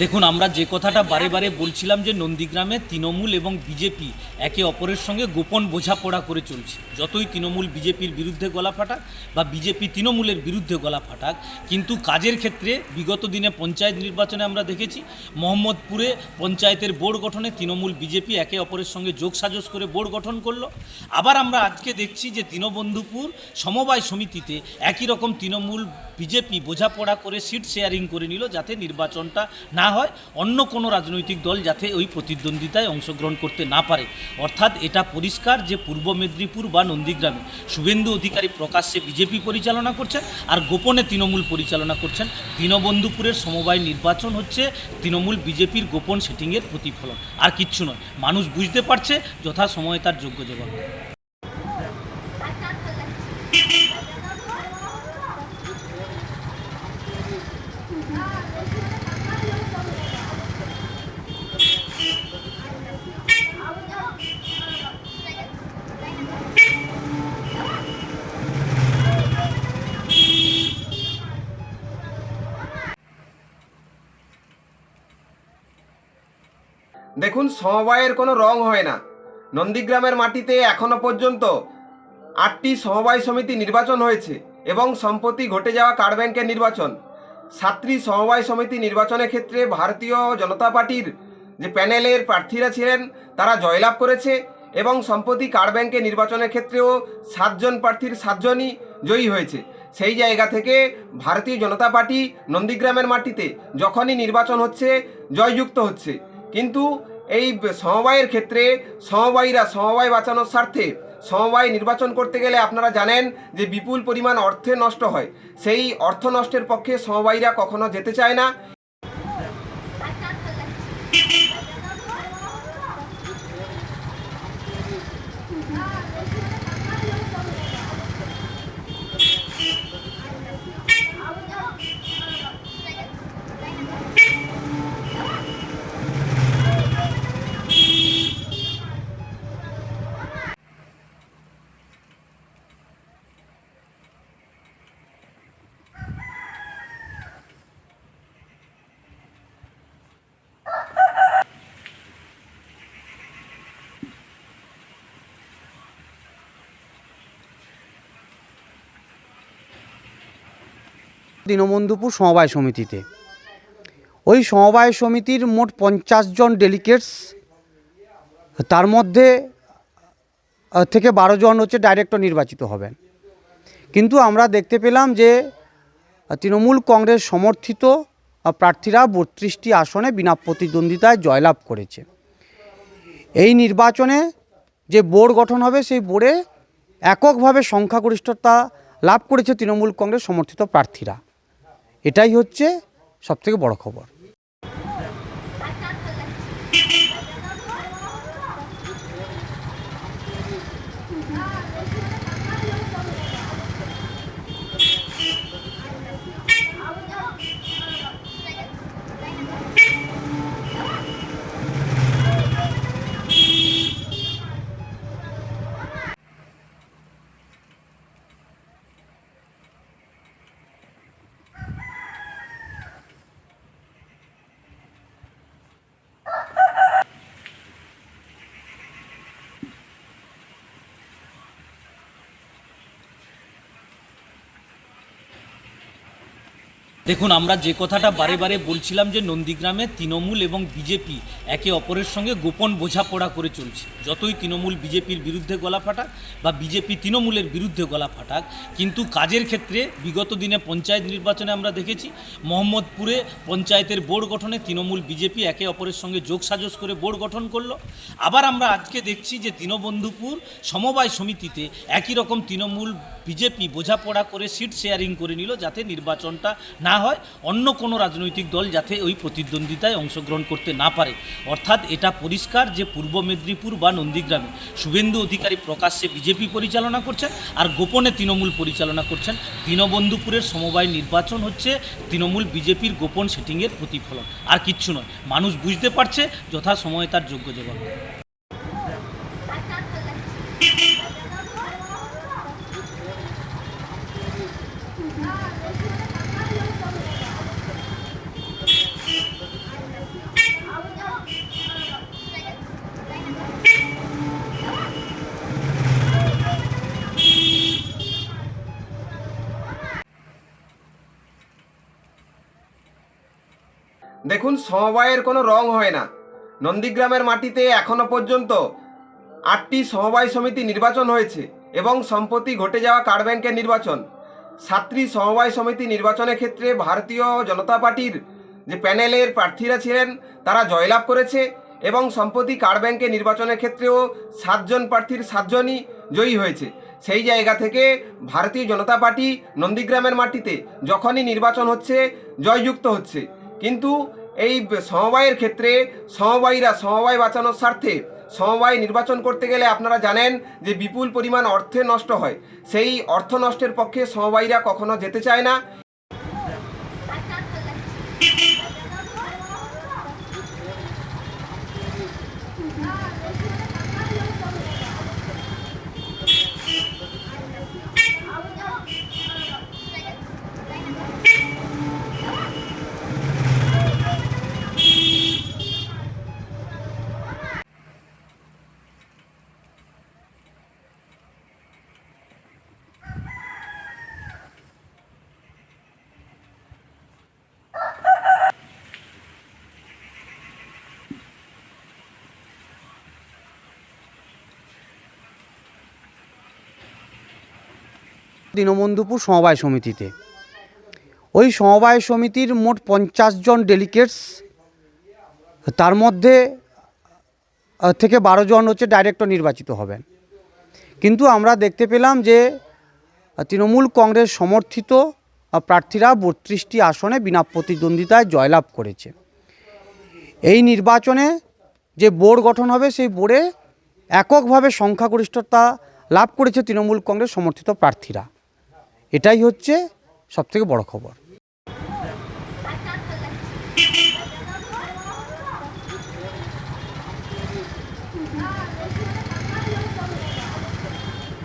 দেখুন, আমরা যে কথাটা বারে বারে বলছিলাম যে নন্দীগ্রামে তৃণমূল এবং বিজেপি একে অপরের সঙ্গে গোপন বোঝাপড়া করে চলছে। যতই তৃণমূল বিজেপির বিরুদ্ধে গলা ফাটাক বা বিজেপি তৃণমূলের বিরুদ্ধে গলা ফাটাক, কিন্তু কাজের ক্ষেত্রে বিগত দিনে পঞ্চায়েত নির্বাচনে আমরা দেখেছি মোহাম্মদপুরে পঞ্চায়েতের বোর্ড গঠনে তৃণমূল বিজেপি একে অপরের সঙ্গে যোগসাজশ করে বোর্ড গঠন করলো। আবার আমরা আজকে দেখছি যে দীনবন্ধুপুর সমবায় সমিতিতে একই রকম তৃণমূল বিজেপি বোঝাপড়া করে সিট শেয়ারিং করে নিল, যাতে নির্বাচনটা না হয়, অন্য কোনো রাজনৈতিক দল যাতে ওই প্রতিদ্বন্দ্বিতায় অংশগ্রহণ করতে না পারে। অর্থাৎ এটা পরিষ্কার যে পূর্ব মেদিনীপুর বা নন্দীগ্রামে শুভেন্দু অধিকারী প্রকাশ্যে বিজেপি পরিচালনা করছেন আর গোপনে তৃণমূল পরিচালনা করছেন। দীনবন্ধুপুরের সমবায় নির্বাচন হচ্ছে তৃণমূল বিজেপির গোপন সেটিংয়ের প্রতিফলন, আর কিচ্ছু নয়। মানুষ বুঝতে পারছে, যথাসময়ে তার যোগ্য জবাব। দেখুন, সমবায়ের কোনো রং হয় না। নন্দীগ্রামের মাটিতে এখনো পর্যন্ত 8টি সমবায় সমিতি নির্বাচন হয়েছে এবং সম্প্রতি ঘটে যাওয়া কার্ড ব্যাংকের নির্বাচন। 7টি সমবায় সমিতি নির্বাচনের ক্ষেত্রে ভারতীয় জনতা পার্টির যে প্যানেলের প্রার্থীরা ছিলেন তারা জয়লাভ করেছে এবং সম্প্রতি কার্ড ব্যাংকের নির্বাচনের ক্ষেত্রেও 7 জন প্রার্থীর 7 জনই জয়ী হয়েছে। সেই জায়গা থেকে ভারতীয় জনতা পার্টি নন্দীগ্রামের মাটিতে যখনই নির্বাচন হচ্ছে জয়যুক্ত হচ্ছে। কিন্তু এই সমবায়ের ক্ষেত্রে সমবায়ীরা সমবায় বাঁচানোর স্বার্থে সমবায় নির্বাচন করতে গেলে আপনারা জানেন যে বিপুল পরিমাণ অর্থে নষ্ট হয়। সেই অর্থ নষ্টের পক্ষে সমবায়ীরা কখনো যেতে চায় না। দীনবন্ধুপুর সমবায় সমিতিতে ওই সমবায় সমিতির মোট 50 জন ডেলিগেটস, তার মধ্যে থেকে 12 জন হচ্ছে ডাইরেক্টর নির্বাচিত হবেন। কিন্তু আমরা দেখতে পেলাম যে তৃণমূল কংগ্রেস সমর্থিত প্রার্থীরা 32টি আসনে বিনা প্রতিদ্বন্দ্বিতায় জয়লাভ করেছে। এই নির্বাচনে যে বোর্ড গঠন হবে সেই বোর্ডে এককভাবে সংখ্যাগরিষ্ঠতা লাভ করেছে তৃণমূল কংগ্রেস সমর্থিত প্রার্থীরা। এটাই হচ্ছে সবথেকে বড় খবর। দেখুন, আমরা যে কথাটা বারে বারে বলছিলাম যে নন্দীগ্রামে তৃণমূল এবং বিজেপি একে অপরের সঙ্গে গোপন বোঝাপড়া করে চলছে। যতই তৃণমূল বিজেপির বিরুদ্ধে গলা ফাটাক বা বিজেপি তৃণমূলের বিরুদ্ধে গলা ফাটাক, কিন্তু কাজের ক্ষেত্রে বিগত দিনে পঞ্চায়েত নির্বাচনে আমরা দেখেছি মোহাম্মদপুরে পঞ্চায়েতের বোর্ড গঠনে তৃণমূল বিজেপি একে অপরের সঙ্গে যোগসাজশ করে বোর্ড গঠন করলো। আবার আমরা আজকে দেখছি যে দীনবন্ধুপুর সমবায় সমিতিতে একই রকম তৃণমূল বিজেপি বোঝাপড়া করে সিট শেয়ারিং করে নিল, যাতে নির্বাচনটা না হয়, অন্য কোনো রাজনৈতিক দল যাতে ওই প্রতিদ্বন্দ্বিতায় অংশগ্রহণ করতে না পারে। অর্থাৎ এটা পরিষ্কার যে পূর্ব মেদিনীপুর বা নন্দীগ্রামে শুভেন্দু অধিকারী প্রকাশ্যে বিজেপি পরিচালনা করছেন আর গোপনে তৃণমূল পরিচালনা করছেন। দীনবন্ধুপুরের সমবায় নির্বাচন হচ্ছে তৃণমূল বিজেপির গোপন সেটিংয়ের প্রতিফলন, আর কিচ্ছু নয়। মানুষ বুঝতে পারছে, যথাসময়ে তার যোগ্য জবাব দেবে। দেখুন, সমবায়ের কোনো রং হয় না। নন্দীগ্রামের মাটিতে এখনো পর্যন্ত 8টি সমবায় সমিতি নির্বাচন হয়েছে এবং সম্প্রতি ঘটে যাওয়া কার্ড ব্যাংকের নির্বাচন। 7টি সমবায় সমিতি নির্বাচনের ক্ষেত্রে ভারতীয় জনতা পার্টির যে প্যানেলের প্রার্থীরা ছিলেন তারা জয়লাভ করেছে এবং সম্প্রতি কার্ড ব্যাংকের নির্বাচনের ক্ষেত্রেও 7 জন প্রার্থীর 7 জনই জয়ী হয়েছে। সেই জায়গা থেকে ভারতীয় জনতা পার্টি নন্দীগ্রামের মাটিতে যখনই নির্বাচন হচ্ছে জয়যুক্ত হচ্ছে। কিন্তু এই সমবায়ের ক্ষেত্রে সমবায়ীরা সমবায় বাঁচানোর স্বার্থে সমবায় নির্বাচন করতে গেলে আপনারা জানেন যে বিপুল পরিমাণ অর্থে নষ্ট হয়। সেই অর্থ নষ্টের পক্ষে সমবায়ীরা কখনো যেতে চায় না। দীনবন্ধুপুর সমবায় সমিতিতে ওই সমবায় সমিতির মোট 50 জন ডেলিগেটস, তার মধ্যে থেকে 12 জন হচ্ছে ডাইরেক্টর নির্বাচিত হবেন। কিন্তু আমরা দেখতে পেলাম যে তৃণমূল কংগ্রেস সমর্থিত প্রার্থীরা 32টি আসনে বিনা প্রতিদ্বন্দ্বিতায় জয়লাভ করেছে। এই নির্বাচনে যে বোর্ড গঠন হবে সেই বোর্ডে এককভাবে সংখ্যাগরিষ্ঠতা লাভ করেছে তৃণমূল কংগ্রেস সমর্থিত প্রার্থীরা। এটাই হচ্ছে সবথেকে বড় খবর।